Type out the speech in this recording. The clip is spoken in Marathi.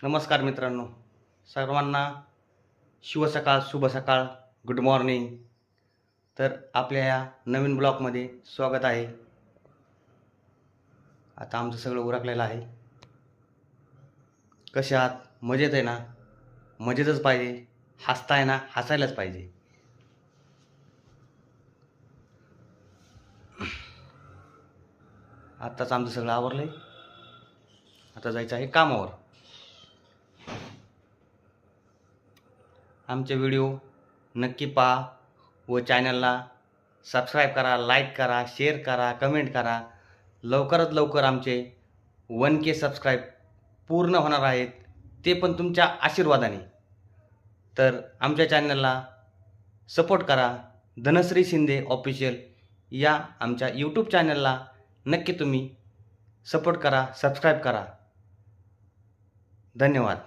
नमस्कार मित्रांनो, सर्वांना शुभ सकाळ, शुभ सकाळ, गुड मॉर्निंग. तर आपल्या या नवीन ब्लॉगमध्ये स्वागत आहे. आता आमचं सगळं उरकलेलं आहे. कसे आहात? मजेत आहे ना? मजेतच पाहिजे. हसताय ना? हसायलाच पाहिजे. आत्ताच आमचं सगळं आवरलंय. आता जायचं आहे कामावर. आमचे व्हिडिओ नक्की पहा व चॅनलला सबस्क्राईब करा, लाईक करा, शेअर करा, कमेंट करा. लवकरात लवकर आमचे 1K सबस्क्राईब पूर्ण होणार आहेत, ते पण तुमच्या आशीर्वादाने. तर आमच्या चॅनलला सपोर्ट करा. धनश्री शिंदे ऑफिशियल या आमच्या यूट्यूब चॅनलला नक्की तुम्ही सपोर्ट करा, सबस्क्राईब करा. धन्यवाद.